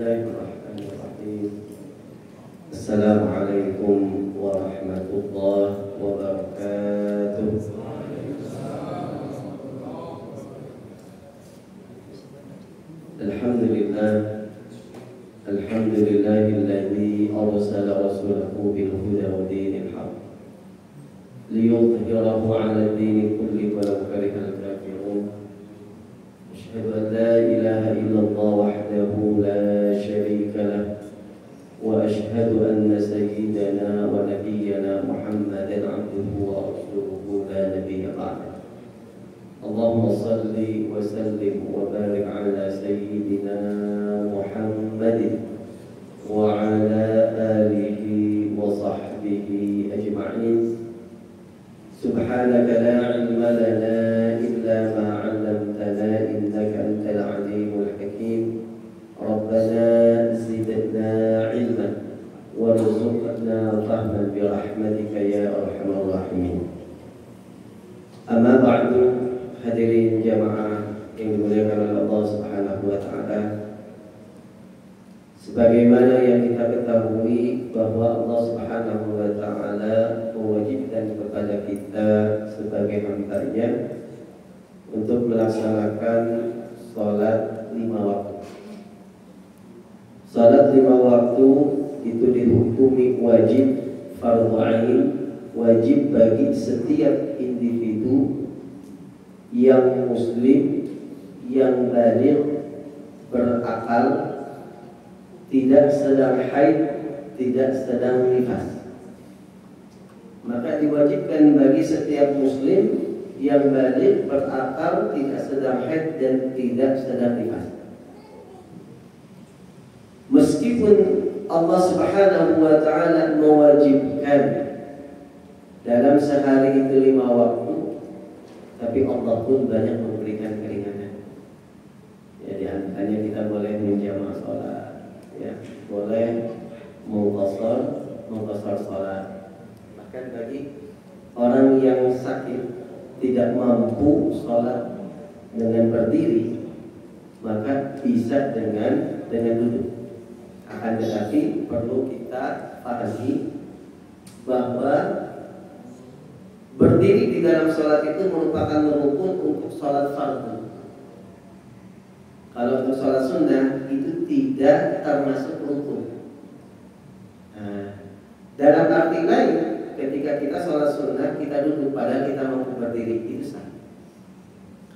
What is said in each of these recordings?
Bismillahirrahmanirrahim. Assalamualaikum warahmatullahi wabarakatuh. Alhamdulillah, alhamdulillahilladzi arsala rasulahu bil huda wa dinil haqq liyudhhirahu 'ala ad-dini kullihi walau karihal kafirun. Asyhadu an la ilaha illallah wahdahu la syarika lah wa asyhadu anna sayyidana wa nabiyyana Muhammadan 'abduhu wa rasuluhu la nabiyya ba'dahu. Allahumma salli wa sallim wa barik ala sayyidina Muhammadin wa ala alihi wa sahbihi ajma'in. Subhanaka la ilma lana illa ma 'allamtana innaka antal 'alimul hakim. Rabbana zidna 'ilman warzuqna fahman bi rahmatika ya arhamar rahimin. Amma ba'du. Hadirin jamaah yang dimuliakan oleh Allah Subhanahu wa taala. Sebagaimana yang kita ketahui bahwa Allah Subhanahu wa taala mewajibkan kepada kita sebagai hamba-Nya untuk melaksanakan salat 5 waktu. Salat 5 waktu itu dihukumi wajib fardhu ain, wajib bagi setiap individu yang muslim, yang baligh, berakal, tidak sedang haid, tidak sedang nifas. Maka diwajibkan bagi setiap muslim yang baligh, berakal, tidak sedang haid dan tidak sedang nifas. Meskipun Allah Subhanahu wa taala mewajibkan dalam sehari itu 5 waktu, tapi Allah pun banyak memberikan keringanan. Ya, di antaranya kita boleh menjamak sholat, ya, boleh mengqashar sholat. Bahkan bagi orang yang sakit tidak mampu sholat dengan berdiri, maka bisa dengan duduk. Akan tetapi perlu kita pahami bahwa berdiri di dalam sholat itu merupakan rukun untuk sholat fardu. Kalau untuk sholat sunnah itu tidak termasuk rukun. Dalam arti lain, ketika kita sholat sunnah kita duduk padahal kita mampu berdiri, itu sah.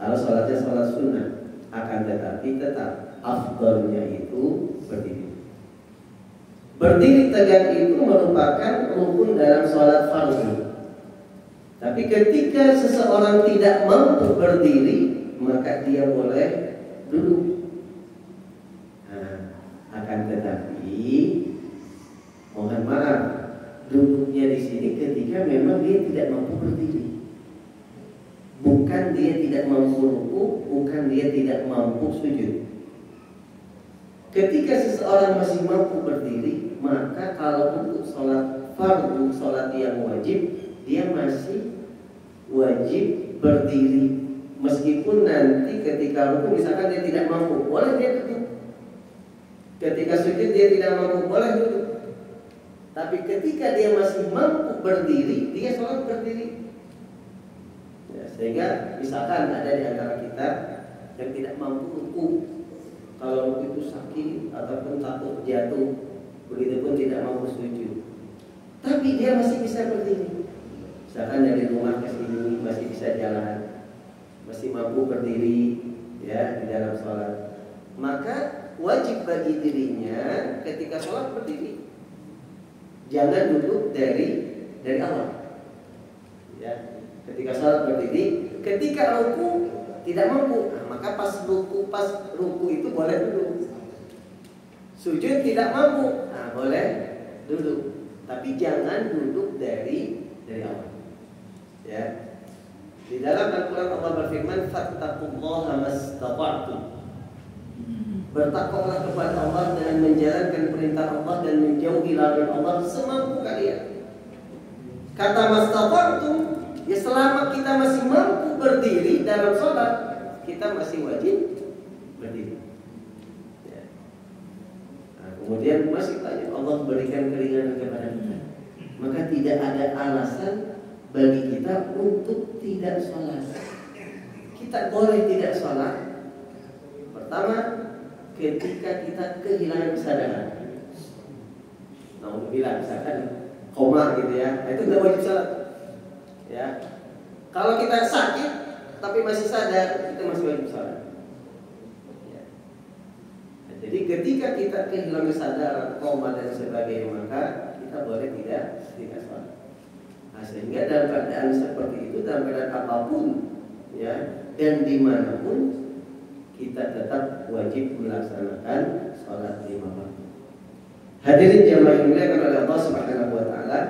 Kalau sholatnya sholat sunnah, akan tetapi tetap afdalnya itu berdiri. Berdiri tegak itu merupakan rukun dalam sholat fardu. Tapi ketika seseorang tidak mampu berdiri, maka dia boleh duduk. Akan tetapi, mohon maaf, duduknya di sini ketika memang dia tidak mampu berdiri. Bukan dia tidak mampu ruku, bukan dia tidak mampu sujud. Ketika seseorang masih mampu berdiri, maka kalau untuk sholat fardu, sholat yang wajib, dia masih wajib berdiri. Meskipun nanti ketika rukuk misalkan dia tidak mampu, boleh dia duduk. Ketika sujud dia tidak mampu, boleh duduk. Tapi ketika dia masih mampu berdiri, dia sholat berdiri. Ya, sehingga misalkan ada di antara kita yang tidak mampu rukuk, kalau rukuk itu sakit ataupun takut jatuh, begitupun tidak mampu sujud, tapi dia masih bisa berdiri. Misalkan dari rumah ke sini masih bisa jalan, masih mampu berdiri, ya, di dalam sholat, maka wajib bagi dirinya ketika sholat berdiri. Jangan duduk dari awal. Ya, ketika sholat berdiri, ketika ruku tidak mampu, maka pas ruku itu boleh duduk. Sujud tidak mampu, boleh duduk. Tapi jangan duduk dari awal. Ya. Di dalam Al-Quran Allah berfirman, fattaqullaha mastata'tum. Bertakwalah kepada Allah dengan menjalankan perintah Allah dan menjauhi larangan Allah semampu kalian. Kata mastata'tum, ya selama kita masih mampu berdiri dalam sholat, kita masih wajib berdiri. Ya. Nah, kemudian masih banyak Allah berikan keringanan kepada kita. Maka tidak ada alasan bagi kita untuk tidak sholat. Kita boleh tidak sholat. Pertama, ketika kita kehilangan kesadaran. Alhamdulillah, misalkan koma gitu ya, itu nggak wajib sholat. Ya, kalau kita sakit tapi masih sadar, kita masih wajib sholat. Ya. Nah, jadi ketika kita kehilangan kesadaran, koma dan sebagainya, maka kita boleh tidak sholat. Nah, sehingga dalam keadaan seperti itu, dalam keadaan apapun, ya, dan dimanapun, kita tetap wajib melaksanakan sholat 5 waktu. Hadirin jamaah yang dimuliakan oleh Allah Subhanahu wa taala,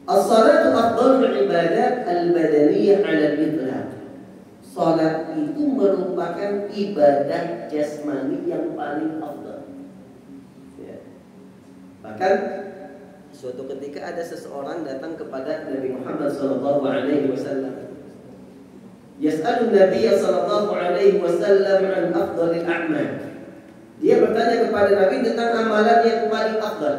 as-salatu afdhalul ibadat al-badaniyah 'ala al-itlaq. Salat itu merupakan ibadah jasmani yang paling afdal. Ya. Bahkan suatu ketika ada seseorang datang kepada Nabi Muhammad sallallahu alaihi wasallam. Yas'alun Nabi sallallahu alaihi wasallam an afdhalil a'mal. Dia bertanya kepada Nabi tentang amalan yang paling afdal.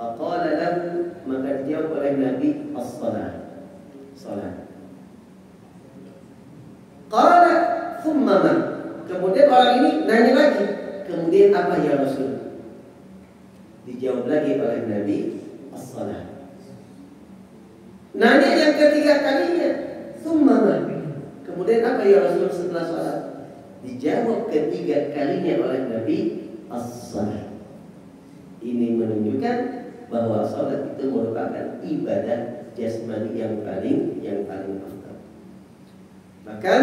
Faqala lahu, maka dijawab oleh Nabi, as-salat. Salat. Qala thumma ma. Kemudian orang ini nanya lagi, kemudian apa ya Rasul? Dijawab lagi oleh Nabi, as-salat. Nanya yang ketiga kalinya, thumma ma. Kemudian apa ya Rasul setelah salat? Dijawab ketiga kalinya oleh Nabi, as-salat. Ini menunjukkan bahwa salat itu merupakan ibadah jasmani yang paling afdal. Bahkan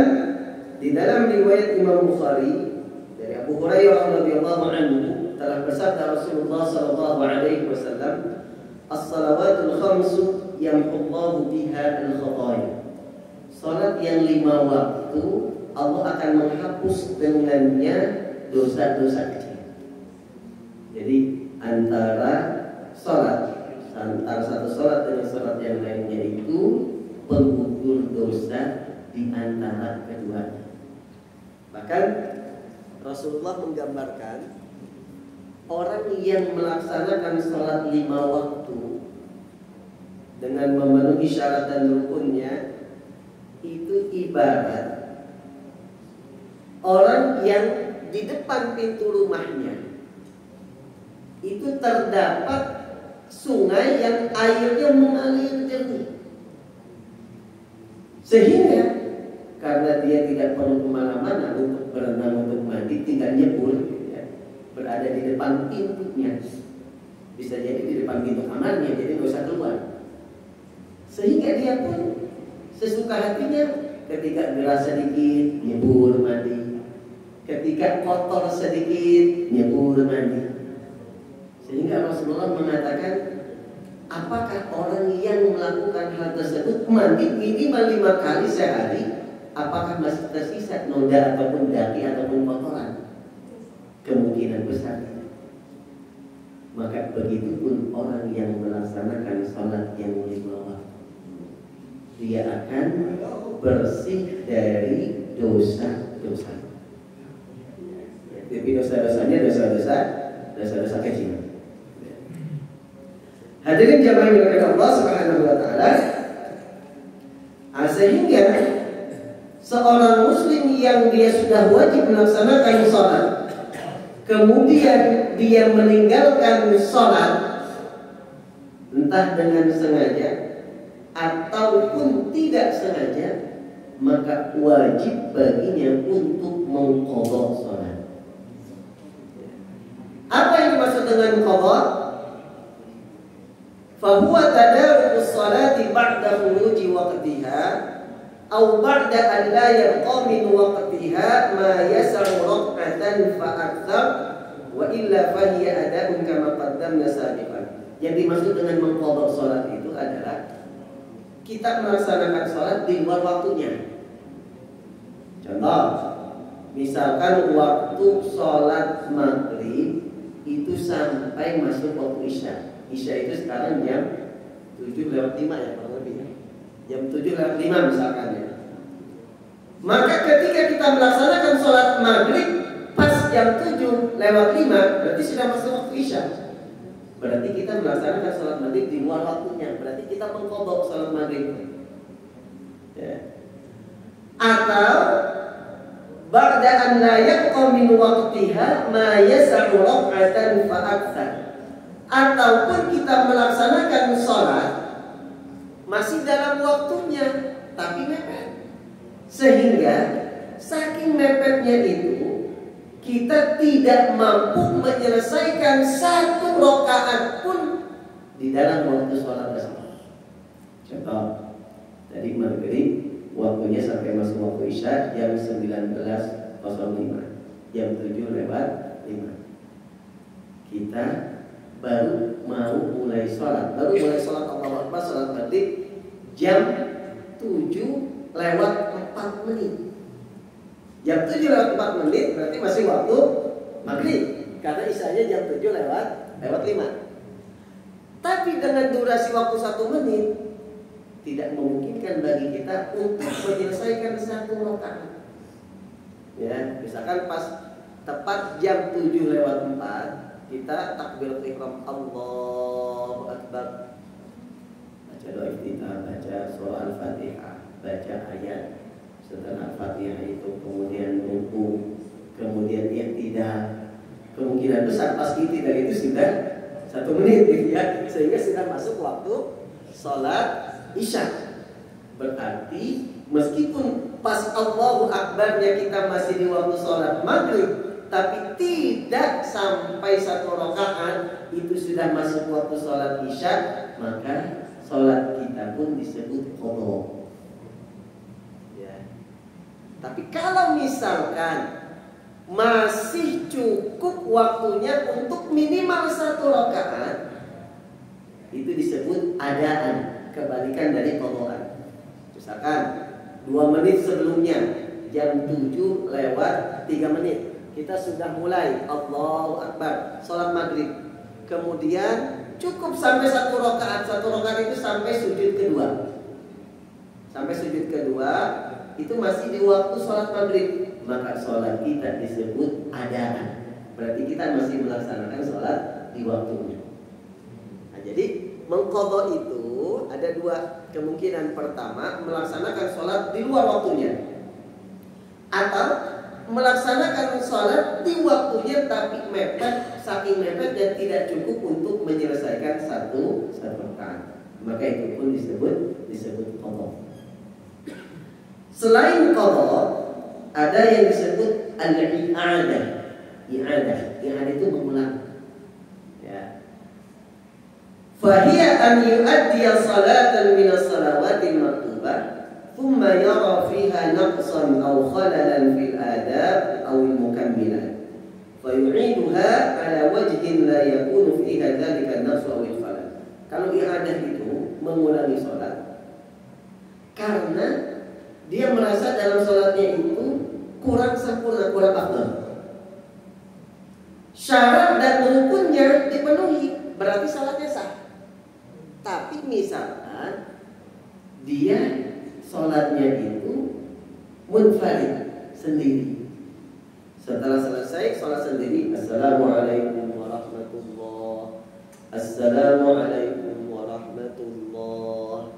di dalam riwayat Imam Bukhari dari Abu Hurairah radhiyallahu anhu telah bersabda Rasulullah sallallahu alaihi wasallam, as-salawatul khamsu yamhullahu biha al-khataaya. Salat yang 5 waktu Allah akan menghapus dengannya dosa-dosa kecil. Jadi antara satu salat dengan salat yang lainnya itu penggugur dosa di antara keduanya. Bahkan Rasulullah menggambarkan orang yang melaksanakan salat 5 waktu dengan memenuhi syarat dan rukunnya itu ibarat orang yang di depan pintu rumahnya itu terdapat sungai yang airnya mengalir jernih, sehingga karena dia tidak perlu kemana-mana untuk berenang, untuk mandi, tinggal nyebur, ya, berada di depan pintunya, bisa jadi di depan pintu kamarnya, jadi nggak usah keluar, sehingga dia pun sesuka hatinya ketika gelas sedikit nyebur mandi, ketika kotor sedikit nyebur mandi. Sehingga Rasulullah mengatakan, apakah orang yang melakukan hal tersebut mandi minimal 5 kali sehari, apakah masih tersisa noda ataupun daki ataupun kotoran? Kemungkinan besar. Maka begitu pun orang yang melaksanakan salat yang 5 waktu, dia akan bersih dari dosa-dosa. Tapi dosa-dosanya dosa-dosa kecil. Hadirin jamaah yang dimuliakan Allah Subhanahu wa taala, sehingga seorang muslim yang dia sudah wajib melaksanakan salat, kemudian dia meninggalkan salat entah dengan sengaja ataupun tidak sengaja, maka wajib baginya untuk mengqadha salat. Apa yang dimaksud dengan qadha? Fahuwa tadarukus salati ba'da khuruji waqtiha aw ba'da an la yabqa min waqtiha ma yas'u raq'atan fa akthar wa illa fahiya ada'un kama qaddamna sabiqan. Yang dimaksud dengan mengqadha salat itu adalah kita melaksanakan salat di luar waktunya. Contoh, misalkan waktu salat maghrib itu sampai masuk waktu isya. Isya itu sekarang jam 7:05 ya, kurang lebih ya. Jam 7:05 misalkan ya. Maka ketika kita melaksanakan sholat maghrib pas jam jam 7:05 berarti sudah masuk waktu Isya. Berarti kita melaksanakan sholat maghrib di luar waktunya. Berarti kita mengqadha sholat maghrib. Ya. Atau ba'da an la yaqqa min waqtiha ma yas'u rak'atan fa aktsar. Ataupun kita melaksanakan sholat masih dalam waktunya tapi mepet. Sehingga saking mepetnya itu kita tidak mampu menyelesaikan satu rakaat pun di dalam waktu sholat tersebut. Contoh, tadi maghrib waktunya sampai masuk waktu Isya jam 19.05, jam 7:05. Kita baru mau mulai sholat, Allahu Akbar, sholat maghrib jam 7:04. Jam 7:04 berarti masih waktu maghrib, karena Isyanya jam 7:05. Tapi dengan durasi waktu 1 menit tidak memungkinkan bagi kita untuk menyelesaikan satu rakaat. Ya, misalkan pas tepat jam 7:04 kita takbiratul ihram, Allahu Akbar, baca doa iftitah, baca surah Al-Fatihah, baca ayat. Setelah Al-Fatihah itu kemudian ruku, kemudian i'tidal. Kemungkinan besar pas i'tidal itu sudah 1 menit gitu ya, sehingga sudah masuk waktu sholat Isya. Berarti meskipun pas Allahu Akbarnya kita masih di waktu sholat maghrib, tapi tidak sampai 1 rakaat itu sudah masuk waktu sholat Isya, maka sholat kita pun disebut qadha. Tapi kalau misalkan masih cukup waktunya untuk minimal 1 rakaat, itu disebut adaan, kebalikan dari qadhaan. Misalkan 2 menit sebelumnya, jam 7:03 kita sudah mulai Allahu Akbar, sholat maghrib. Kemudian cukup sampai 1 rakaat. 1 rakaat itu sampai sujud kedua. Sampai sujud kedua itu masih di waktu sholat maghrib, maka sholat kita disebut adaan. Berarti kita masih melaksanakan sholat di waktunya. Nah, jadi mengqadha itu ada 2 kemungkinan. Pertama, melaksanakan sholat di luar waktunya, atau melaksanakan sholat di waktunya tapi mepet, saking mepet dan tidak cukup untuk menyelesaikan satu rakaat. Maka itu pun disebut qadha. Selain qadha, ada yang disebut al-i'adah. I'adah itu mengulang. Ya. Fahiya an yu'addiya salatan min as-salawatil maktubah, thumma yara fiha naqsan aw khalalan fil adab aw al-mukammilat. Fayu'iduha ala wajhin la yakunu fiha dhalika an-naqs aw al-khalal. Kalau i'adah itu mengulangi salat karena dia merasa dalam sholatnya itu kurang sempurna, kurang afdal. Syarat dan rukunnya dipenuhi, berarti sholatnya sah. Tapi misalkan dia sholatnya itu munfarid, sendiri. Setelah selesai sholat sendiri, Assalamualaikum warahmatullahi, Assalamualaikum warahmatullahi.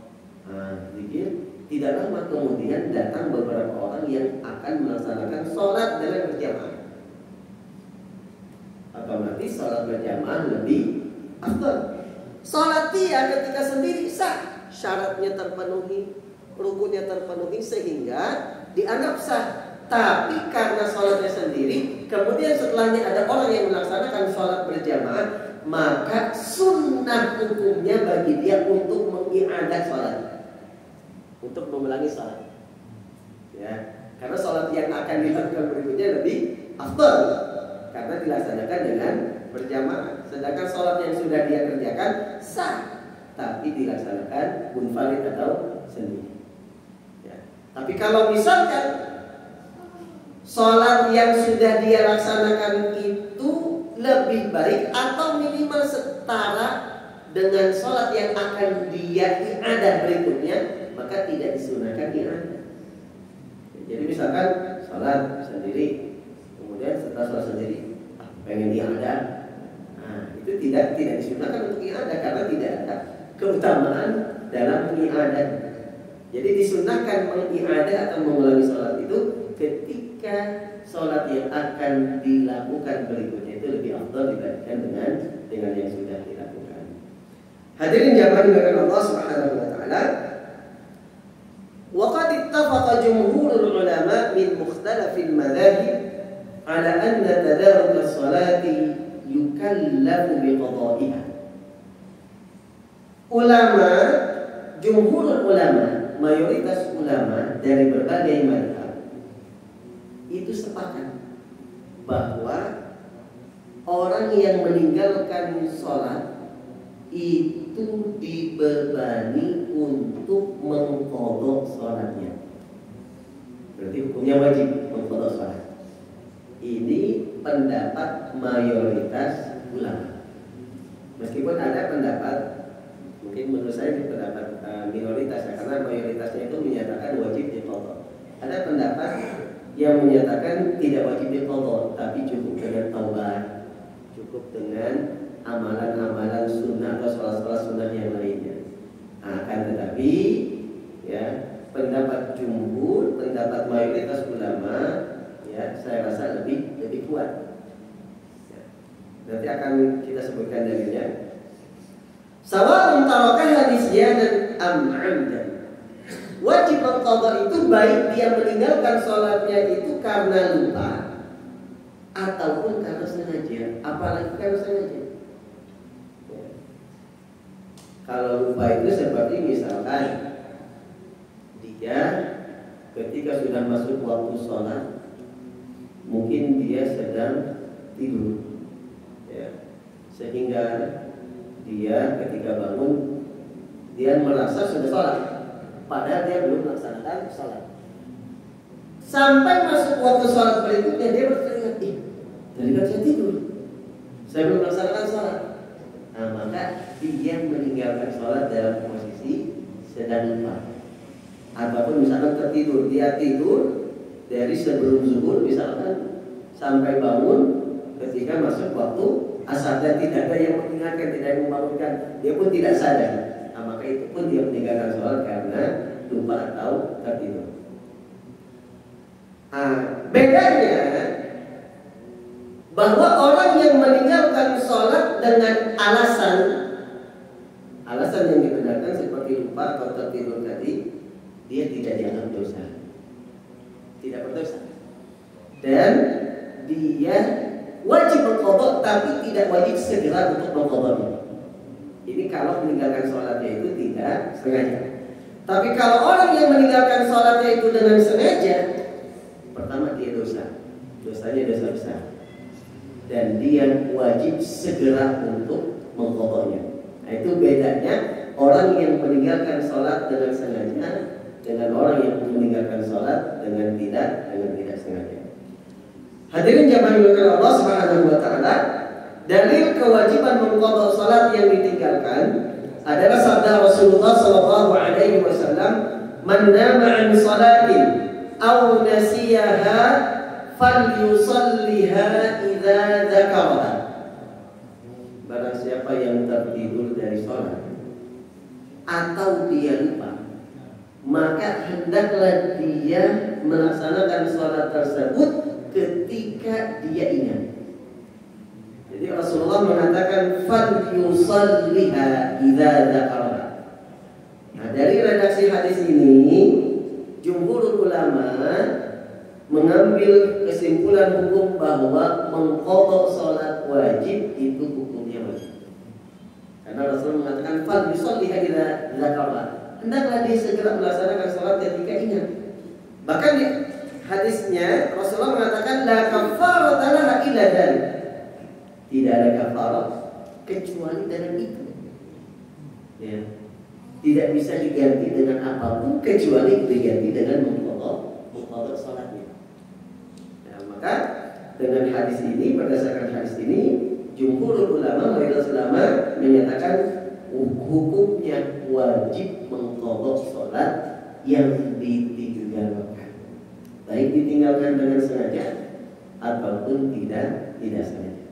Zikir. Tidak lama kemudian datang beberapa orang yang akan melaksanakan sholat dengan berjamaah. Otomatis sholat berjamaah lebih afdal. Sholat dia ketika sendiri sah, syaratnya terpenuhi, rukunnya terpenuhi, sehingga dianggap sah. Tapi karena sholatnya sendiri, kemudian setelahnya ada orang yang melaksanakan sholat berjamaah, maka sunnah hukumnya bagi dia untuk mengiadah sholat, untuk mengulangi salat. Ya, karena salat yang akan dilakukan berikutnya lebih afdal karena dilaksanakan dengan berjamaah. Sedangkan salat yang sudah dia kerjakan sah, tapi dilaksanakan munfarid atau sendiri. Ya. Tapi kalau misalkan salat yang sudah dia laksanakan itu lebih baik atau minimal setara dengan salat yang akan dia i'adah berikutnya, maka tidak disunahkan i'adah. Jadi misalkan salat sendiri, kemudian setelah sholat sendiri pengen ada. Nah, itu tidak disunahkan untuk ibadah karena tidak ada keutamaan dalam ibadah. Jadi disunahkan mengibadah atau mengulangi sholat itu ketika sholat yang akan dilakukan berikutnya itu lebih afdal dibandingkan dengan yang sudah dilakukan. Hadirin jamaah dimuliakan Allah Subhanahu wa taala. Wa qad ittafaqa jumhurul ulama min mukhtalafil madzahib ala anna tadarruk as-salati yukallafu biqada'iha. Ulama, jumhurul ulama, mayoritas ulama dari berbagai mazhab itu sepakat bahwa orang yang meninggalkan sholat itu dibebani untuk mengqadha sholatnya. Berarti hukumnya wajib mengqadha sholat. Ini pendapat mayoritas ulama. Meskipun ada pendapat, mungkin menurut saya ini pendapat minoritas ya, karena mayoritasnya itu menyatakan wajib diqadha. Ada pendapat yang menyatakan tidak wajib diqadha, tapi cukup dengan taubat, cukup dengan amalan-amalan sunnah atau sholat-sholat sunnah yang lainnya. Akan tetapi ya, pendapat jumhur, pendapat mayoritas ulama ya, saya rasa lebih kuat. Ya. Nanti akan kita sebutkan dalilnya. Sawa'un tarakaha nisyanan am 'amdan. Wajib mengqadha itu baik dia meninggalkan sholatnya itu karena lupa ataupun karena sengaja, apalagi karena sengaja. Ya. Kalau lupa itu seperti misalkan dia ketika sudah masuk waktu sholat, mungkin dia sedang tidur, ya, sehingga dia ketika bangun dia merasa sudah sholat, padahal dia belum melaksanakan sholat. Sampai masuk waktu sholat berikutnya dia berteringat, tadi kan saya tidur, saya belum melaksanakan sholat. Nah, maka dia meninggalkan sholat dalam posisi sedang lupa. Ataupun misalkan tertidur, dia tidur dari sebelum zuhur misalkan sampai bangun ketika masuk waktu asar dan tidak ada yang mengingatkan, tidak yang membangunkan, dia pun tidak sadar. Nah, maka itu pun dia meninggalkan sholat karena lupa atau tertidur. Bedanya bahwa orang yang meninggalkan sholat dengan alasan yang dibenarkan seperti lupa atau tertidur tadi, dia tidak dianggap dosa, tidak berdosa, dan dia wajib mengqadha tapi tidak wajib segera untuk mengqadhanya. Ini kalau meninggalkan sholatnya itu tidak sengaja. Tapi kalau orang yang meninggalkan sholatnya itu dengan sengaja, pertama dia dosanya dosa besar, dan dia wajib segera untuk mengqadhanya. Nah, itu bedanya orang yang meninggalkan sholat dengan sengaja dengan orang yang meninggalkan sholat dengan tidak sengaja. Hadirin jamaah yang Allah Subhanahu wa taala, dalil kewajiban mengqadha sholat yang ditinggalkan adalah sabda Rasulullah sallallahu alaihi wasallam, "Man nama 'an shalatin aw nasiyaha falyusalliha idza dzakaraha." Barang siapa yang tertidur dari sholat atau dia lupa, maka hendaklah dia melaksanakan sholat tersebut ketika dia ingat. Jadi Rasulullah mengatakan falyusalliha idza dzakaraha. Nah, dari redaksi hadis ini jumhur ulama mengambil kesimpulan hukum bahwa mengqadha sholat wajib itu hukumnya wajib. Karena Rasulullah mengatakan falyusalliha idza dzakaraha. Hendaklah dia segera melaksanakan sholat ketika ingat. Bahkan di hadisnya Rasulullah mengatakan la kafarata laha illa dzalik. Tidak ada kafarah kecuali dengan itu. Ya. Tidak bisa diganti dengan apapun kecuali diganti dengan mengqadha sholatnya. Nah, maka dengan hadis ini, berdasarkan hadis ini, jumhur ulama, mayoritas ulama menyatakan hukumnya wajib mengqadha sholat yang ditinggalkan, baik ditinggalkan dengan sengaja ataupun tidak sengaja.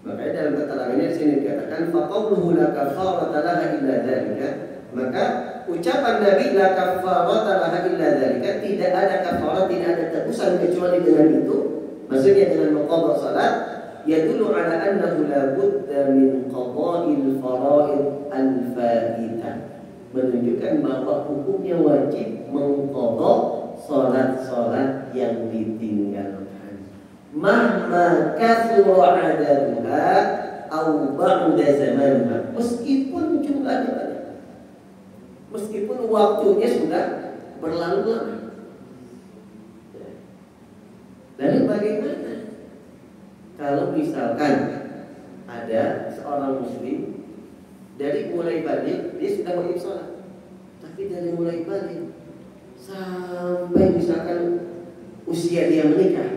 Makanya dalam keterangannya di sini dikatakan faqauluhu la kafarata laha illa dzalika, maka ucapan Nabi la kafarata laha illa dzalika, tidak ada kafarat, tidak ada tebusan kecuali dengan itu, maksudnya dengan mengqadha salat, yadullu ala annahu la budda min qada'il fara'id al-fa'itah, menunjukkan bahwa hukumnya wajib mengqadha salat-salat yang ditinggalkan. Mahma kathura adaduha au ba'da zamanuha, meskipun jumlahnya banyak, meskipun waktunya sudah berlalu lama. Lalu bagaimana kalau misalkan ada seorang muslim dari mulai balik dia sudah wajib sholat, tapi dari mulai balik sampai misalkan usia dia menikah,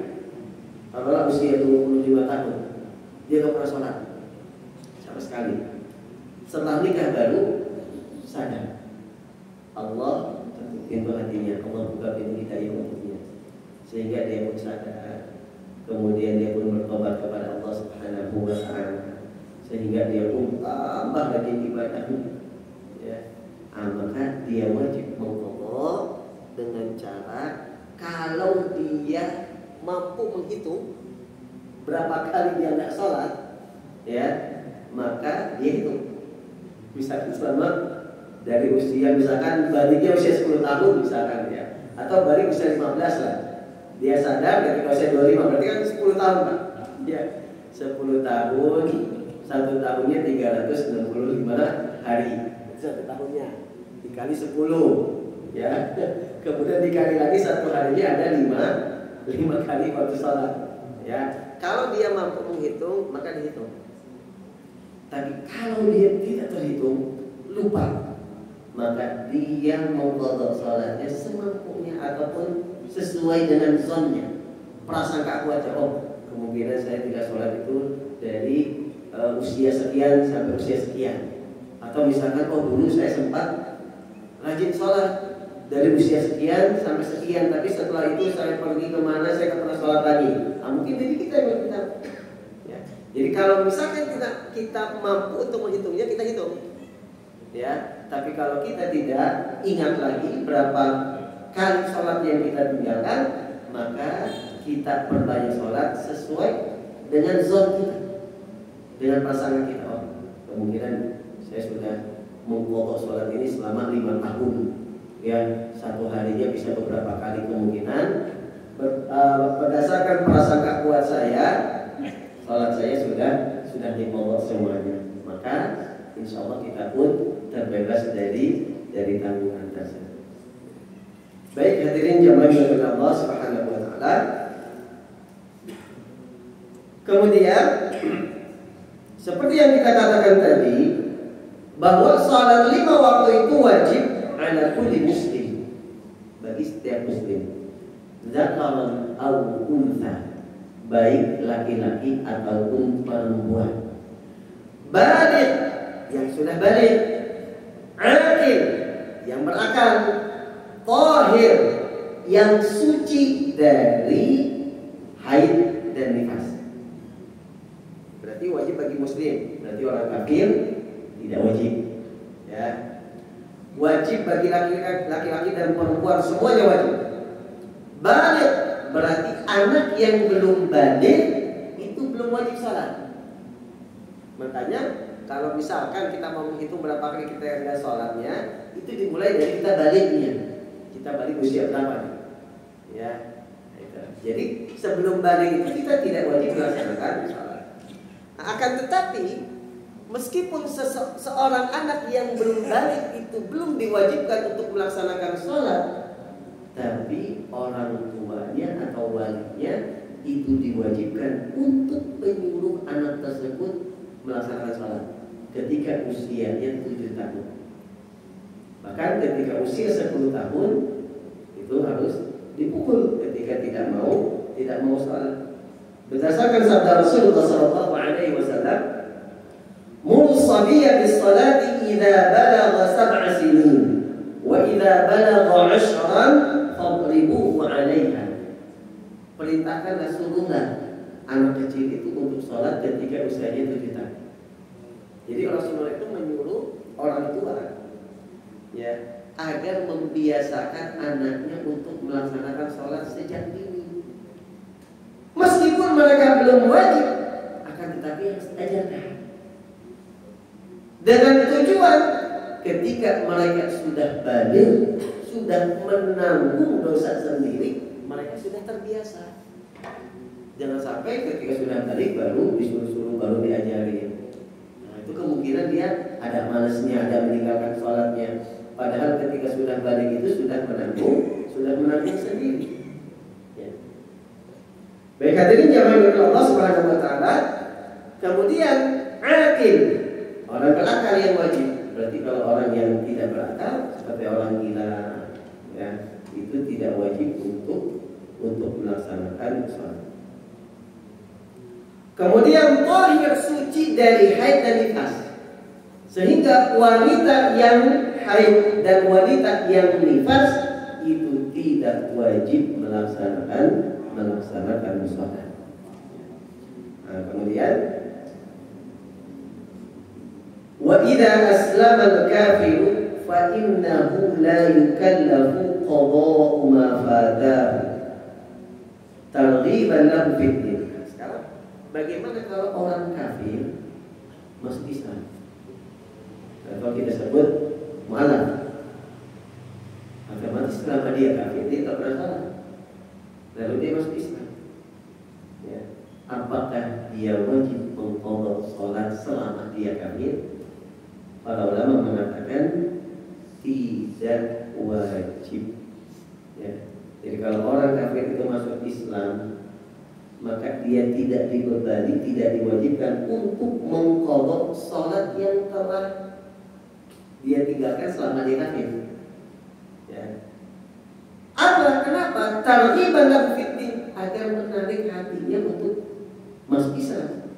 apabila usia 25 tahun, dia tidak pernah sholat sama sekali. Setelah nikah baru sadar, Allah tutup pintu hatinya, Allah buka pintu hidayah untuknya, sehingga dia pun sadar. Kemudian dia pun bertobat kepada Allah Subhanahu wa Ta'ala, sehingga dia pun tambah lagi ibadahnya. Ya, maka dia wajib mengqadha dengan cara, kalau dia mampu menghitung berapa kali dia tidak sholat, ya, maka dia hitung. Misalkan selama dari usia, misalkan baliknya usia 10 tahun misalkan, ya, atau balik usia 15 lah, dia sadar ketika usia 25, berarti kan 10 tahun Pak, ya, 10 tahun, 1 tahunnya 365 hari, 1 tahunnya dikali 10, ya, kemudian dikali lagi 1 harinya ada 5 kali waktu sholat, ya. Kalau dia mampu menghitung, maka dihitung. Tapi kalau dia tidak terhitung, lupa, maka dia mengqadha sholatnya semampunya ataupun sesuai dengan zonnya, prasangka kuat. Oh, kemungkinan saya tidak sholat itu dari usia sekian sampai usia sekian, atau misalkan dulu saya sempat rajin sholat dari usia sekian sampai sekian, tapi setelah itu saya pergi kemana, saya pernah sholat lagi. Mungkin jadi kita yang kita. Ya. Jadi kalau misalkan kita mampu untuk menghitungnya, kita hitung. Ya. Tapi kalau kita tidak ingat lagi berapa kali sholat yang kita tinggalkan, maka kita perbanyak sholat sesuai dengan zon kita, dengan pasangan kita. Oh, kemungkinan saya sudah mengqadha sholat ini selama 5 tahun. Ya, 1 harinya bisa beberapa kali kemungkinan. Berdasarkan prasangka kuat saya, sholat saya sudah diqadha semuanya. Maka insya Allah kita pun terbebas dari tanggungan tersebut. Baik hadirin jamaah yang Allah Subhanahu wa Ta'ala. Kemudian seperti yang kita katakan tadi, bahwa sholat 5 waktu itu wajib ala kulli muslim, bagi setiap muslim, dzakaran aw untha, baik laki-laki ataupun perempuan, baligh, yang sudah baligh, aqil, yang berakal, tahir, yang suci dari haid dan nifas. Berarti wajib bagi muslim, berarti orang kafir tidak wajib, ya. Wajib bagi laki-laki dan perempuan, semuanya wajib. Baligh berarti anak yang belum baligh itu belum wajib salat. Makanya kalau misalkan kita mau menghitung berapa kali kita ada sholatnya, itu dimulai dari kita balighnya. Kita balik usia berapa? Ya. Jadi sebelum balik itu kita tidak wajib melaksanakan sholat. Akan tetapi meskipun seorang anak yang belum balik itu belum diwajibkan untuk melaksanakan sholat, tapi orang tuanya atau walinya itu diwajibkan untuk menyuruh anak tersebut melaksanakan sholat ketika usianya 7 tahun. Bahkan ketika usia 10 tahun itu harus dipukul ketika tidak mau sholat. Berdasarkan sabda Rasulullah SAW, mul sabiyya bis salati idza balagha 7 sinin wa idza balagha 10 fadribuhu 'alaiha. perintahkanlah, suruhlah anak kecil itu untuk sholat ketika usianya 7 tahun. Jadi Rasulullah itu menyuruh orang tua ya agar membiasakan anaknya untuk melaksanakan sholat sejak dini. Meskipun mereka belum wajib, akan tetapi harus ajarkan. Dengan tujuan ketika mereka sudah balik, sudah menanggung dosa sendiri, mereka sudah terbiasa. Jangan sampai ketika sudah balik baru disuruh-suruh, baru diajari. Nah, itu kemungkinan dia ada malasnya, ada meninggalkan sholatnya. Padahal ketika sudah balik itu sudah menanggung sendiri. Ya. Baik hadirin jamaah Allah Subhanahu wa taala. Kemudian akil, orang berakal yang wajib. Berarti kalau orang yang tidak berakal seperti orang gila ya, itu tidak wajib untuk melaksanakan sholat. Kemudian tahir, suci dari haid dan nifas. Sehingga wanita yang haid dan wanita yang nifas itu tidak wajib melaksanakan sholat. Nah, kemudian wa idza aslama al-kafiru fa innahu la yukallafu qada'u ma fatahu targhiban lahu fid din. Sekarang bagaimana kalau orang kafir masuk Islam? Kalau kita sebut mu'alaf, otomatis selama dia kafir dia tak pernah salah, lalu dia masuk Islam ya. Apakah dia wajib mengqadha sholat selama dia kafir? Para ulama mengatakan tidak wajib ya. Jadi kalau orang kafir itu masuk Islam, maka dia tidak dibebani, tidak diwajibkan untuk mengqadha sholat yang telah dia tinggalkan selama dia kafir. Ya. Kenapa? Targhiban lahu fid, agar menarik hatinya untuk masuk Islam.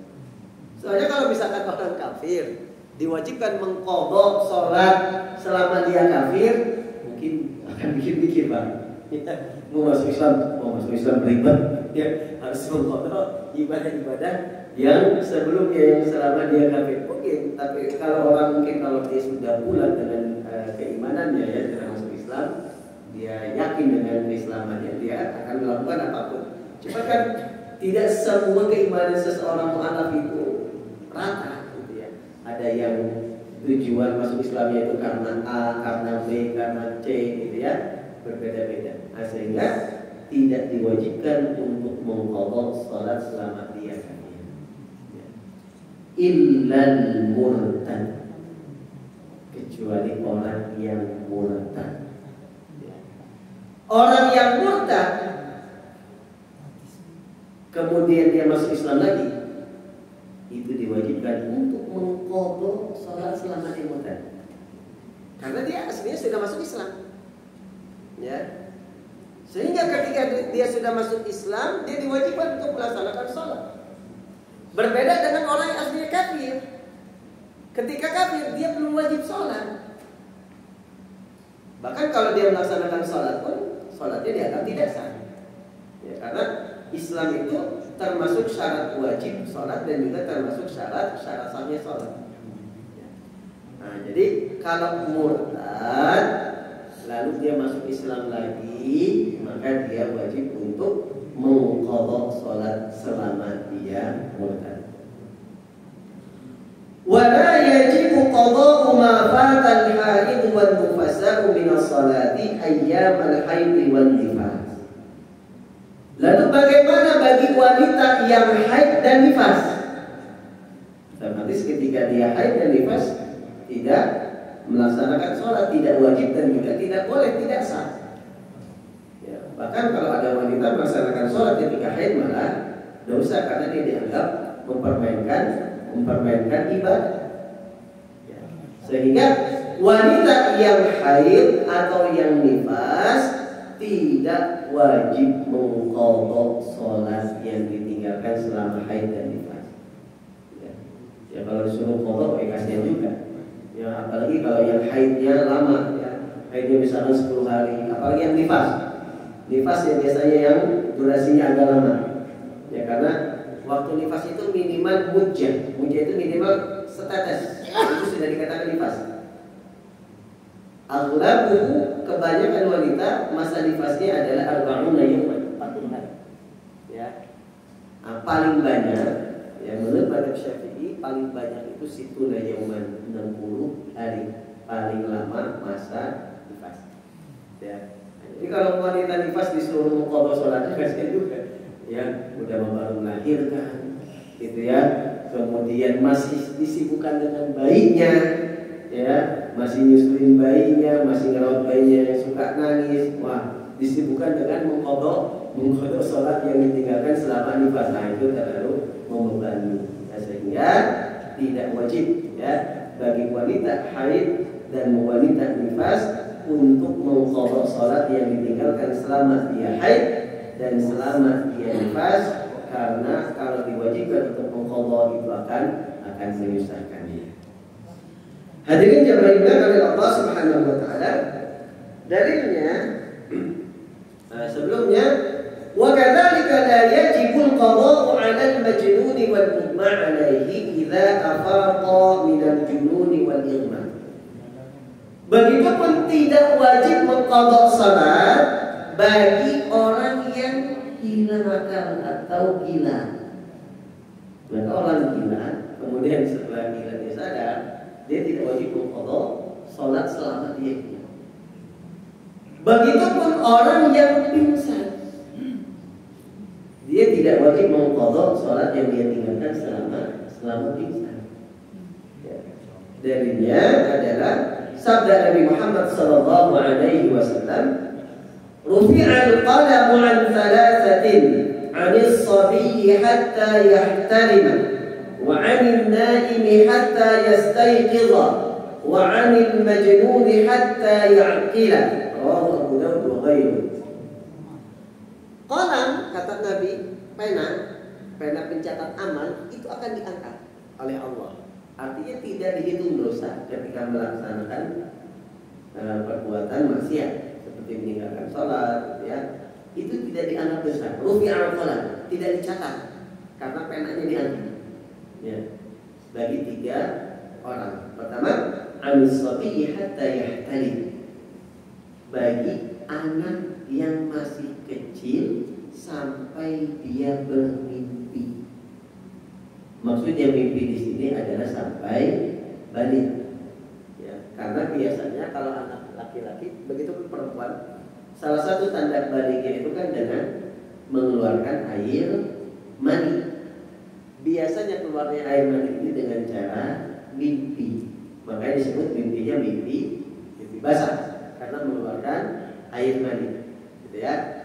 Soalnya kalau misalkan orang kafir diwajibkan mengqadha sholat selama dia kafir, mungkin akan bikin Pak. Mau masuk Islam ribet, ya harus mengqadha ibadah-ibadah yang sebelumnya, yang selama dia kafir. Mungkin, tapi kalau orang mungkin kalau dia sudah bulat dengan keimanannya ya, dengan masuk Islam, dia yakin dengan keislamannya, dia akan melakukan apapun. Cuma kan tidak semua keimanan seseorang mu'alaf itu rata gitu ya. Ada yang tujuan masuk Islamnya itu karena A, karena B, karena C gitu ya, berbeda-beda. Nah, sehingga tidak diwajibkan untuk mengqadha salat selama dia kafir. Ya. Illal murtad, kecuali orang yang murtad. Ya. Orang yang murtad kemudian dia masuk Islam lagi, itu diwajibkan untuk mengqadha salat selama dia murtad. Karena dia aslinya sudah masuk Islam. Ya. Sehingga ketika dia sudah masuk Islam, dia diwajibkan untuk melaksanakan sholat. Berbeda dengan orang yang aslinya kafir. Ketika kafir, dia belum wajib sholat. Bahkan kalau dia melaksanakan sholat pun, sholatnya dianggap tidak sah. Ya, karena Islam itu termasuk syarat wajib sholat dan juga termasuk syarat sahnya sholat. Ya. Nah, jadi kalau murtad lalu dia masuk Islam lagi, maka dia wajib untuk mengqadha sholat selama dia murtad. Wala yajibu qada'u ma fata al-haid wal nufasa min as-salati ayyam al-haid wal nifas. Lalu bagaimana bagi wanita yang haid dan nifas? Otomatis ketika dia haid dan nifas tidak melaksanakan sholat, tidak wajib dan juga tidak boleh, tidak sah. Ya, bahkan kalau ada wanita melaksanakan sholat ketika haid malah dosa karena dia dianggap mempermainkan ibadah. Ya, sehingga wanita yang haid atau yang nifas tidak wajib mengqadha sholat yang ditinggalkan selama haid dan nifas. Ya, kalau disuruh qadha kasihan juga. Ya, apalagi kalau yang haidnya lama ya, haidnya misalnya 10 hari, apalagi yang nifas Nifas ya biasanya yang durasinya agak lama. Ya karena waktu nifas itu minimal mujah. Mujah itu minimal setetes. Itu sudah dikatakan nifas. Aghlabu kebanyakan wanita masa nifasnya adalah arba'una yawman, 40 hari. Ya. Paling banyak ya menurut mazhab Syafi'i paling banyak itu situna yawman 60 hari. Paling lama masa nifas. Ya. Jadi kalau wanita nifas disuruh qadha salatnya kasihan juga. Ya, udah baru melahirkan gitu ya. Kemudian masih disibukkan dengan bayinya, ya, masih nyusuin bayinya, masih ngerawat bayinya yang suka nangis. Wah, disibukkan dengan mengqadha salat yang ditinggalkan selama nifas. Nah, itu terlalu membebani. Nah, sehingga tidak wajib ya bagi wanita haid dan wanita nifas untuk mengqadha salat yang ditinggalkan selama dia haid dan selama dia nifas, karena kalau diwajibkan untuk mengqadha itu akan menyusahkan dia. Hadirin jamaah oleh Allah Subhanahu wa taala, dalilnya sebelumnya wa kadzalika la yajibu al-qada'u 'ala al-majnun wal mughma 'alayhi idza afaqa min al-junun wal ighma. Begitupun tidak wajib mengqadha salat bagi orang yang gila akal atau gila. Maka orang gila kemudian setelah gila dia sadar, dia tidak wajib mengqadha salat selama dia gila. Begitupun orang yang pingsan, dia tidak wajib mengqadha salat yang dia tinggalkan selama pingsan. Ya. Dalilnya adalah sabda Nabi Muhammad sallallahu alaihi wasallam, rufi'al qalamu 'an thalathatin 'anil sabiyyi hatta yahtarima wa 'anil na'imi hatta yastayqiza wa 'anil majnuni hatta ya'qila. Rawahu Abu Dawud wa ghairuhu. Qalam, kata Nabi, pena pencatat amal itu akan diangkat oleh Allah. Artinya tidak dihitung dosa ketika melaksanakan perbuatan maksiat seperti meninggalkan sholat, ya, itu tidak dianggap dosa. Rufi'al qalam, tidak dicatat karena penanya diangkat. Ya, bagi 3 orang. Pertama, an-sabiyyi hatta yahtalim, bagi anak yang masih kecil sampai dia bermimpi. Maksudnya mimpi di sini adalah sampai balik. Ya, karena biasanya kalau anak laki-laki, begitu perempuan, salah satu tanda baliknya itu kan dengan mengeluarkan air mani. Biasanya keluarnya air mani ini dengan cara mimpi. Makanya disebut mimpinya mimpi basah karena mengeluarkan air mani. Gitu ya.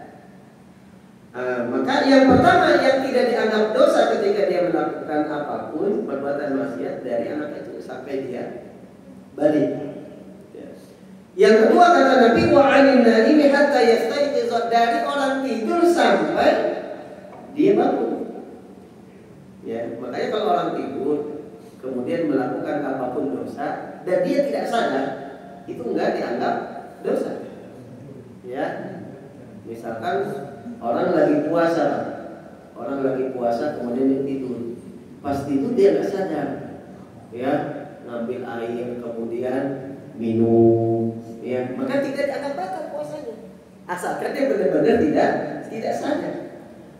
Maka yang pertama yang tidak dianggap dosa ketika dia melakukan apapun perbuatan maksiat dari anak itu sampai dia balik. Ya. Yang kedua kata Nabi, wa 'anil naimi hatta yastayqiz, dari orang tidur sampai dia bangun. Ya, makanya kalau orang tidur kemudian melakukan apapun dosa dan dia tidak sadar, itu enggak dianggap dosa. Ya. Misalkan orang lagi puasa kemudian dia tidur. Pas tidur dia nggak sadar, ya, ngambil air kemudian minum, ya, maka tidak dianggap batal puasanya. Asalkan dia benar-benar tidak sadar.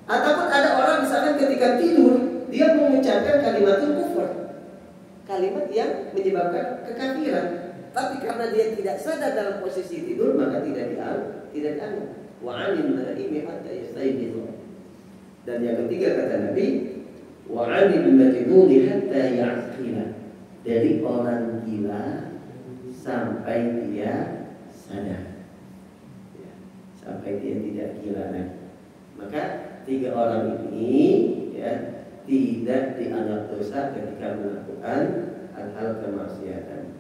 Ataupun ada orang misalkan ketika tidur dia mengucapkan kalimat kufur, kalimat yang menyebabkan kekafiran, tapi karena dia tidak sadar dalam posisi tidur maka tidak dianggap. Wa 'anil naimi hatta yastayqiz. Dan yang ketiga kata Nabi, wa 'anil majnuni hatta ya'qila, dari orang gila sampai dia sadar, ya, sampai dia tidak gila lagi. Maka 3 orang ini, ya, tidak dianggap dosa ketika melakukan hal-hal kemaksiatan.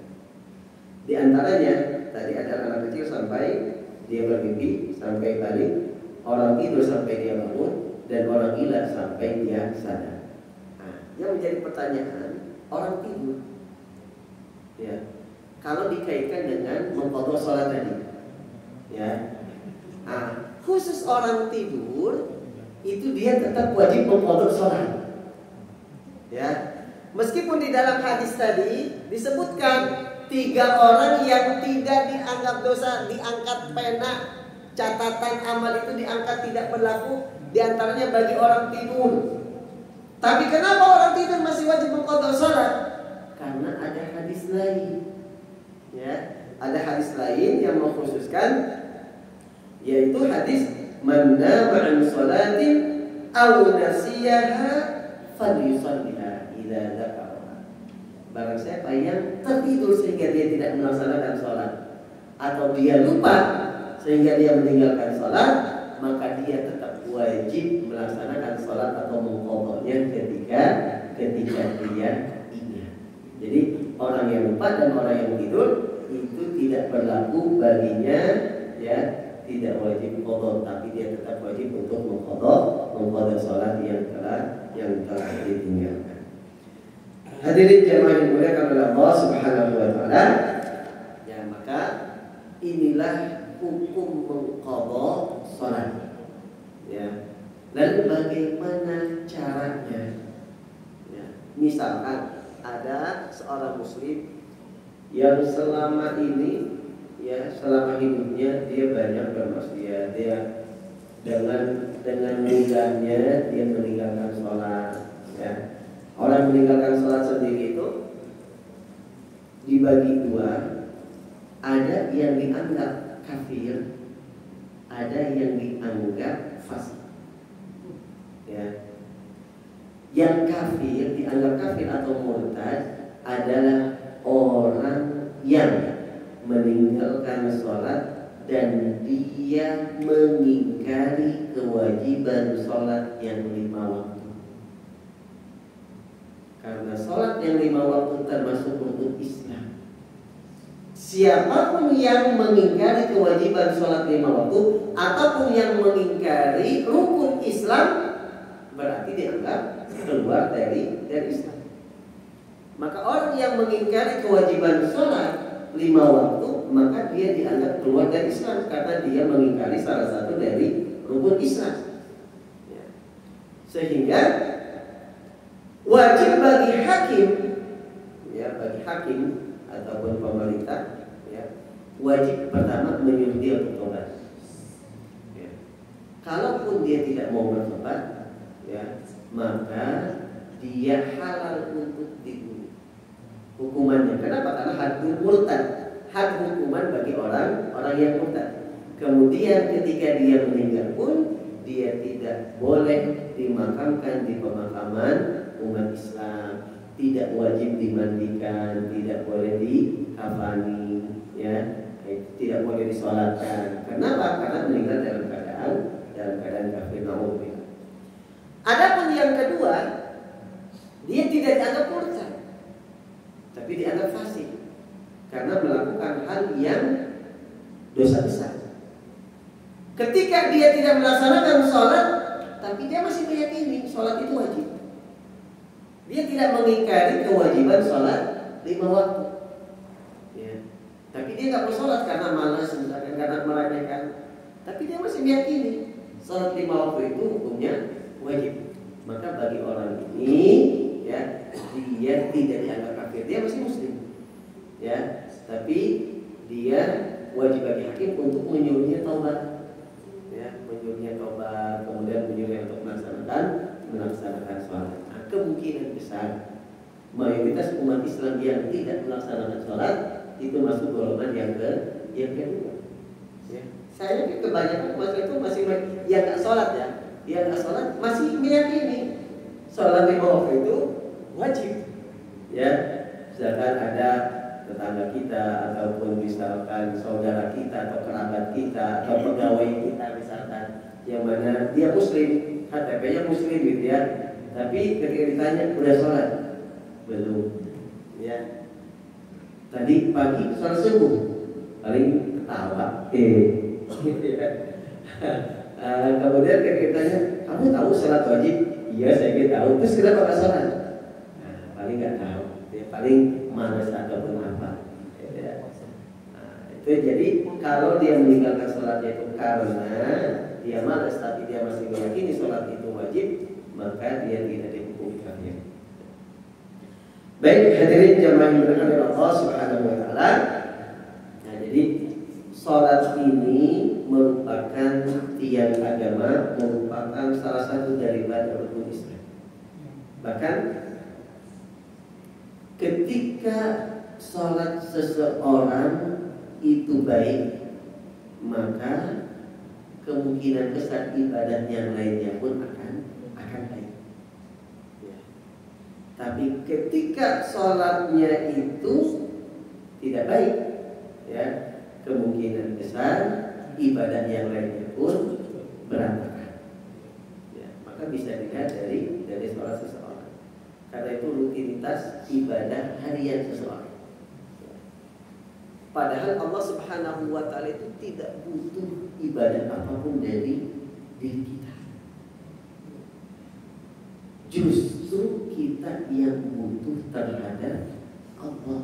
Di antaranya tadi ada anak kecil sampai dia bermimpi sampai balik, orang tidur sampai dia bangun, dan orang gila sampai dia sadar. Nah, yang menjadi pertanyaan, orang tidur, ya, kalau dikaitkan dengan mengqadha salat tadi, ya, khusus orang tidur itu dia tetap wajib mengqadha sholat. Ya, meskipun di dalam hadis tadi disebutkan 3 orang yang tidak dianggap dosa, diangkat pena catatan amal itu diangkat tidak berlaku, diantaranya bagi orang tidur. Tapi kenapa orang tidur masih wajib mengqadha sholat? Karena ada hadis lain. Ya, ada hadis lain yang mengkhususkan, yaitu hadis man nama an sholatin aw nasiyaha falyusalliha idza dzakara. Barang siapa yang tertidur sehingga dia tidak melaksanakan sholat, atau dia lupa sehingga dia meninggalkan sholat, maka dia tetap wajib melaksanakan sholat atau mengqadhanya ketika dia ingat. Jadi orang yang lupa dan orang yang tidur itu tidak berlaku baginya, ya, tidak wajib qadha, tapi dia tetap wajib untuk mengqadha sholat yang telah ditinggalkan. Hadirin jamaah yang dimuliakan oleh Allah Subhanahu wa taala, ya, maka inilah hukum mengqadha sholat. Ya. Lalu bagaimana caranya? Ya. Misalkan ada seorang muslim yang selama ini, ya, selama hidupnya dia banyak bermaksiat, dia dengan mudahnya dia meninggalkan sholat. Ya. Orang meninggalkan sholat sendiri itu dibagi 2. Ada yang dianggap kafir, ada yang dianggap fasik. Ya. Yang kafir, dianggap kafir atau murtad adalah orang yang meninggalkan sholat dan dia mengingkari kewajiban sholat yang 5 waktu. Karena sholat yang 5 waktu termasuk rukun Islam. Siapapun yang mengingkari kewajiban sholat 5 waktu ataupun yang mengingkari rukun Islam, berarti dianggap keluar dari Islam. Maka orang yang mengingkari kewajiban sholat 5 waktu, maka dia dianggap keluar dari Islam karena dia mengingkari salah satu dari rukun Islam. Ya. Sehingga wajib bagi hakim, ya, bagi hakim ataupun pemerintah, ya, wajib pertama menyuruh dia untuk tobat. Ya. Kalaupun dia tidak mau bertobat, ya, maka dia halal untuk dibunuh. Hukumannya, kenapa? Karena had murtad, had hukuman bagi orang yang murtad. Kemudian ketika dia meninggal pun dia tidak boleh dimakamkan di pemakaman umat Islam, tidak wajib dimandikan, tidak boleh dikafani, ya, tidak boleh disolatkan. Kenapa? Karena meninggal dalam keadaan kafir. Na'udzubillah. Adapun yang kedua, dia tidak dianggap murtad, tapi dianggap fasik karena melakukan hal yang dosa besar. Ketika dia tidak melaksanakan sholat, tapi dia masih meyakini sholat itu wajib. Dia tidak mengingkari kewajiban sholat 5 waktu, ya. Tapi dia nggak mau sholat karena malas, misalkan karena meremehkan. Tapi dia masih meyakini sholat 5 waktu itu hukumnya wajib. Maka bagi orang ini, ya, dia tidak dianggap kafir, dia masih muslim, ya. Tapi dia wajib bagi hakim untuk menyuruhnya taubat, ya, menyuruhnya taubat, kemudian menyuruhnya untuk melaksanakan sholat. Nah, kemungkinan besar mayoritas umat Islam yang tidak melaksanakan sholat itu masuk golongan yang kedua. Ya. Saya kebanyakan umat itu masih yang nggak sholat, ya. Dia nggak sholat masih meyakini sholat 5 waktu itu wajib, ya. Misalkan ada tetangga kita ataupun misalkan saudara kita atau kerabat kita atau pegawai kita misalkan yang mana dia muslim, KTP-nya muslim gitu, ya. Tapi ketika ditanya udah sholat belum, ya. Tadi pagi sholat subuh, paling ketawa, kemudian ketika ditanya kamu tahu sholat wajib? Iya, saya tahu. Terus kenapa nggak sholat? Nah, paling nggak tahu, ya, paling malas ataupun apa, ya. Nah, itu jadi kalau dia meninggalkan sholatnya itu karena dia malas tapi dia masih meyakini sholat itu wajib, maka dia tidak dihukum kafir. Baik, hadirin jamaah yang dimuliakan oleh Allah Subhanahu wa taala. Nah, jadi sholat ini merupakan tiang agama, merupakan salah satu daripada rukun Islam. Bahkan ketika sholat seseorang itu baik, maka kemungkinan besar ibadah yang lainnya pun akan baik. Ya. Tapi ketika sholatnya itu tidak baik, ya, kemungkinan besar ibadah yang lainnya pun berantakan. Ya, maka bisa dilihat dari sholat seseorang. Karena itu rutinitas ibadah harian seseorang. Padahal Allah Subhanahu wa taala itu tidak butuh ibadah apapun dari diri kita. Justru kita yang butuh terhadap Allah.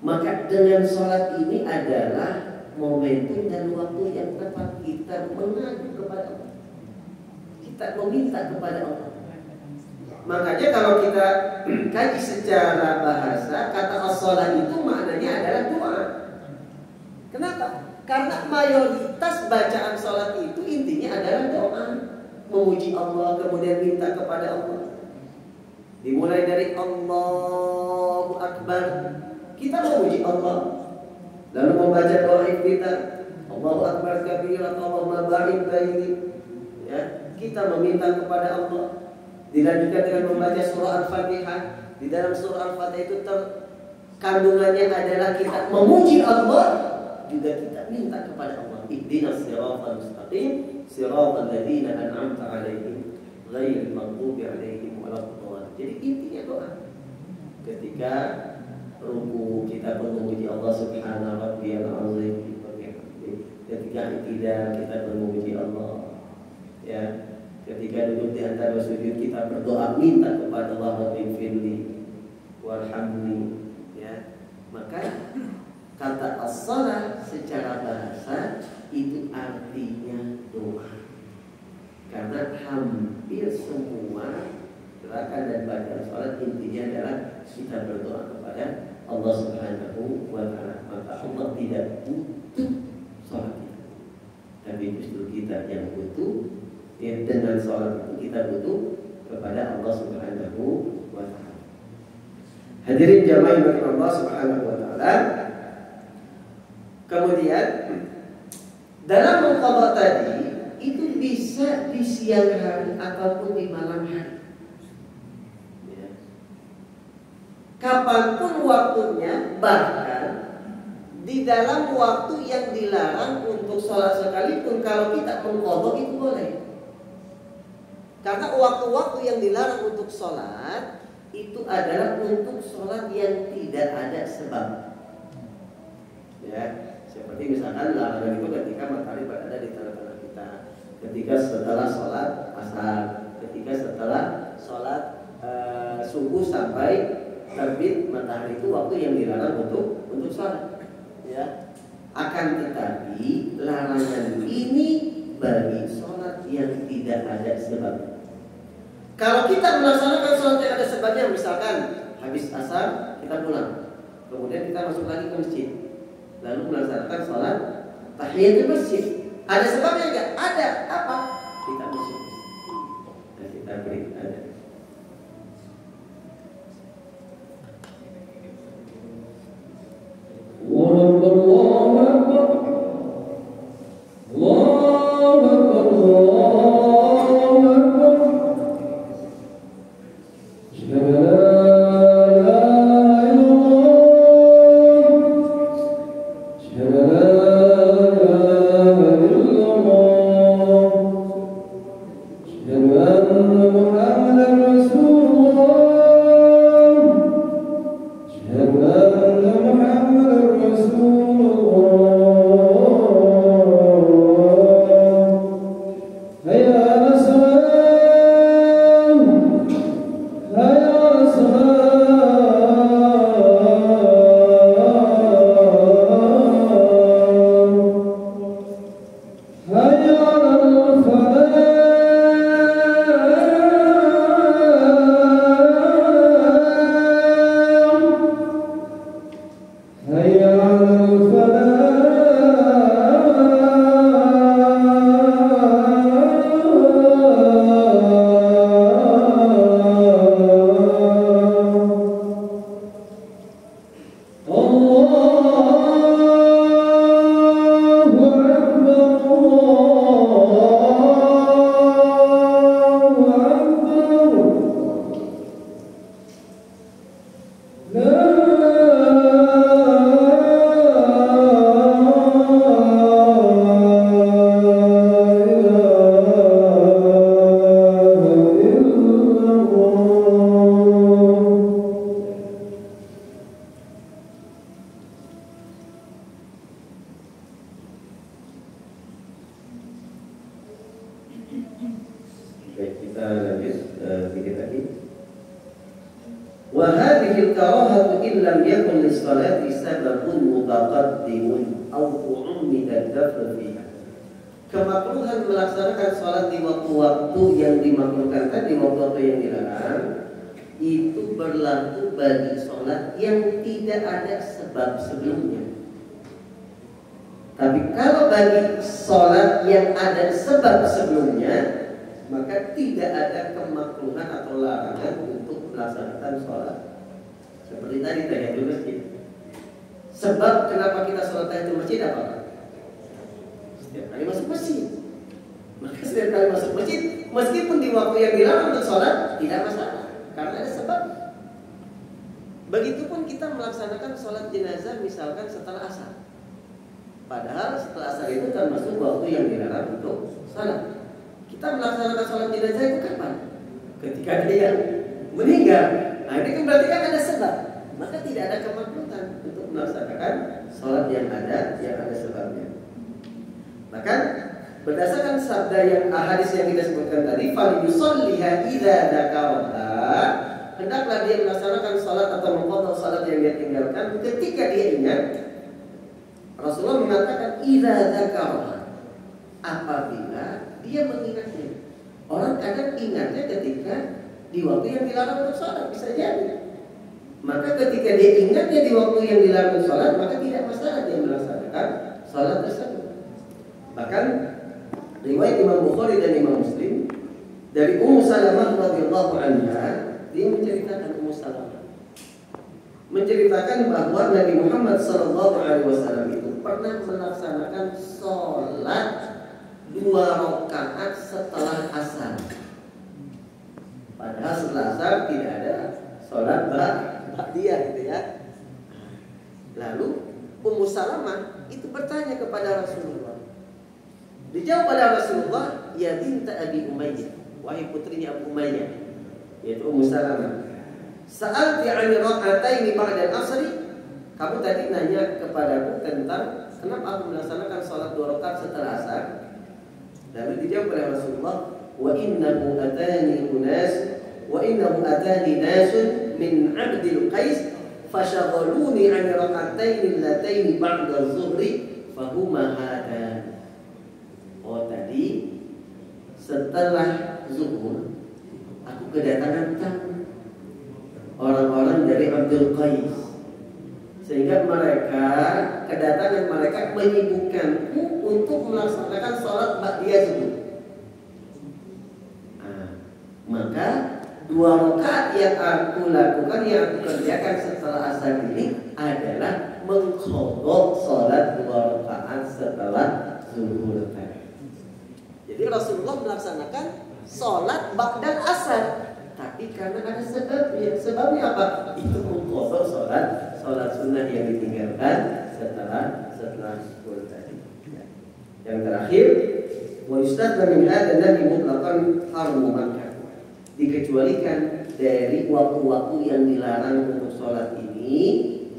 Maka dengan sholat ini adalah momentum dan waktu yang tepat kita mengadu kepada Allah. Kita meminta kepada Allah. Makanya kalau kita kaji secara bahasa, kata as-shalah itu maknanya adalah doa. Kenapa? Karena mayoritas bacaan sholat itu intinya adalah doa, memuji Allah, kemudian minta kepada Allah. Dimulai dari Allahu Akbar, kita memuji Allah, lalu membaca doa kita, Allahu Akbar kabira, Allahumma barik baini. Ya, kita meminta kepada Allah. Dilanjutkan dengan membaca surah Al-Fatihah. Di dalam surah Al-Fatihah itu kandungannya adalah kita memuji Allah, juga kita minta kepada Allah. Ihdinas siratal mustaqim, siratal ladzina an'amta 'alaihim, ghairil maghdubi 'alaihim waladdallin. Jadi intinya doa. Ketika ruku kita memuji Allah Subhanahu wa ta'ala. Ketika iktidal kita memuji Allah. Ya. Ketika duduk di antara sujud kita berdoa minta kepada Allah Rabbighfirli warhamni, ya. Maka kata as-shalah secara bahasa itu artinya doa. Karena hampir semua gerakan dan bacaan salat intinya adalah kita berdoa kepada Allah Subhanahu wa taala. Maka Allah tidak butuh salat kita, tapi justru kita yang butuh. Ya, dengan sholat itu kita butuh kepada Allah Subhanahu wa ta'ala. Hadirin jamaah yang Allah Subhanahu wa ta'ala. Kemudian dalam mengqadha tadi itu bisa di siang hari ataupun di malam hari. Ya. Kapanpun waktunya, bahkan di dalam waktu yang dilarang untuk sholat sekalipun kalau kita mengqadha itu boleh. Karena waktu-waktu yang dilarang untuk sholat itu adalah untuk sholat yang tidak ada sebab. Ya, seperti misalkan larangan itu ketika matahari berada di tengah-tengah kita, ketika setelah sholat asar, ketika setelah sholat subuh sampai terbit matahari, itu waktu yang dilarang untuk sholat. Ya, akan tetapi larangan ini bagi sholat yang tidak ada sebab. Kalau kita melaksanakan sholat yang ada sebabnya, misalkan habis asar kita pulang, kemudian kita masuk lagi ke masjid, lalu melaksanakan sholat tahiyatul masjid, ada sebabnya enggak? Ada. Apa? Kita masuk dan kita beri ada. Baik, kita lanjut sedikit lagi. Wa hadhihi al-karahatu in lam yakun lis-salati sababun mutaqaddimun aw tu'ammida ad-dafn fiha. Kemakruhan melaksanakan salat di waktu-waktu yang dimakruhkan tadi, waktu-waktu yang dilarang, itu berlaku bagi salat yang tidak ada sebab sebelumnya. Tapi kalau bagi salat yang ada sebab sebelumnya, maka tidak ada kemakruhan atau larangan untuk melaksanakan sholat. Seperti tadi tahiyatul masjid. Sebab kenapa kita sholat tahiyatul masjid apa? Setiap kali masuk masjid. Maka setiap kali masuk masjid, meskipun di waktu yang dilarang untuk sholat, tidak masalah, karena ada sebab. Begitupun kita melaksanakan sholat jenazah misalkan setelah asar. Padahal setelah asar itu termasuk waktu yang dilarang untuk sholat. Kita melaksanakan sholat jenazah itu kapan? Ketika dia meninggal. Nah, ini kan berarti kan ada sebab. Maka tidak ada kemakruhan untuk melaksanakan sholat yang ada sebabnya. Bahkan berdasarkan sabda yang hadis yang kita sebutkan tadi, fal yusalliha idza dzakaraha, hendaklah dia melaksanakan sholat atau mengqadha sholat yang dia tinggalkan ketika dia ingat. Rasulullah mengatakan idza dzakaraha, apabila dia mengingatnya. Orang kadang ingatnya ketika di waktu yang dilarang untuk sholat, bisa jadi. Maka ketika dia ingatnya di waktu yang dilarang untuk sholat, maka tidak masalah dia melaksanakan sholat tersebut. Bahkan riwayat Imam Bukhari dan Imam Muslim dari Ummu Salamah radhiyallahu anha, dia menceritakan bahwa Nabi Muhammad SAW itu pernah melaksanakan sholat 2 rakaat setelah asar. Padahal setelah asar tidak ada sholat ba'diyah gitu ya. Lalu Ummu Salamah itu bertanya kepada Rasulullah. Dijawab pada Rasulullah, ya binta Abi Umayyah, wahai putrinya Abu Umayyah, yaitu Ummu Salamah. Sa'alti 'ani rak'ataini ba'da al-'asri. Kamu tadi nanya kepadaku tentang kenapa aku melaksanakan sholat 2 rakaat setelah asar. Lalu dijawab oleh Rasulullah, wa innahu atani nasun min 'abdil Qais fashaghaluni 'an rak'atayn allatayn ba'da az-zuhri fahuma hadan. Oh, tadi setelah zuhur aku kedatangan tamu, orang-orang dari Abdul Qais, sehingga kedatangan mereka menyibukkanku untuk melaksanakan sholat ba'diyah zuhur. Maka 2 rakaat yang aku lakukan, yang aku kerjakan setelah asar ini adalah mengqadha sholat 2 rakaat setelah zuhur tadi. Jadi Rasulullah melaksanakan sholat ba'dal asar, tapi karena ada sebabnya. Sebabnya apa? Itu mengqadha sholat sunnah yang ditinggalkan setelah zuhur tadi. Yang terakhir, wa yustadna min hadha nahi mutlaqan harmu Makkah. Dikecualikan dari waktu-waktu yang dilarang untuk sholat ini,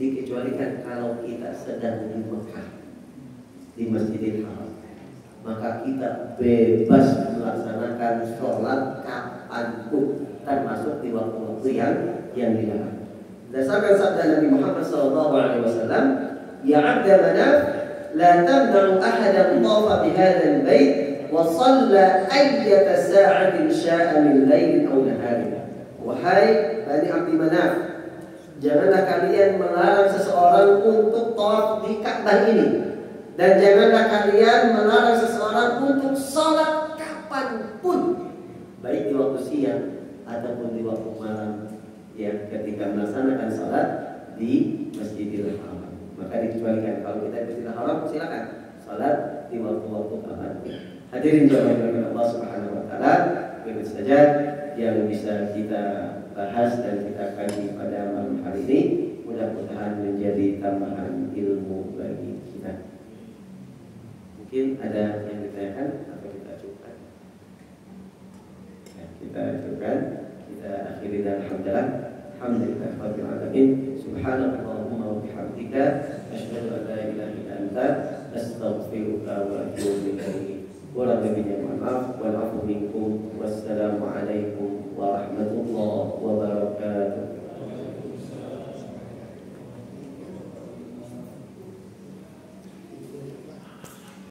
dikecualikan kalau kita sedang di Mekah, di Masjidil Haram. Maka kita bebas melaksanakan sholat kapanpun, termasuk di waktu-waktu yang dilarang. Berdasarkan sabda Nabi Muhammad SAW, ya abda Manaf, la tamna'u ahadan tafa bihadal bait wa shalla ayyata sa'atin sya'a min lailin aw naharin. Wahai Bani Abdi Manaf, janganlah kalian melarang seseorang untuk tawaf di Ka'bah ini, dan janganlah kalian melarang seseorang untuk sholat kapanpun, baik di waktu siang ataupun di waktu malam, ya, ketika melaksanakan sholat di Masjidil Haram. Maka dikecualikan. Kalau kita di Masjidil Haram, silakan sholat di waktu-waktu kapan. Hadirin jamaah Allah Subhanahu wa taala, itu saja yang bisa kita bahas dan kita kaji pada malam hari ini. Mudah-mudahan menjadi tambahan ilmu bagi kita. Mungkin ada yang ditanyakan atau kita cukupkan? Ya, kita cukupkan. Kita akhiri dengan hamdalah. Alhamdulillah rabbil alamin. Subhanallahumma wa bihamdika asyhadu an la ilaha illa anta astaghfiruka wa atubu ilaik. Wa la ilaha illa anta minkum. Wassalamualaikum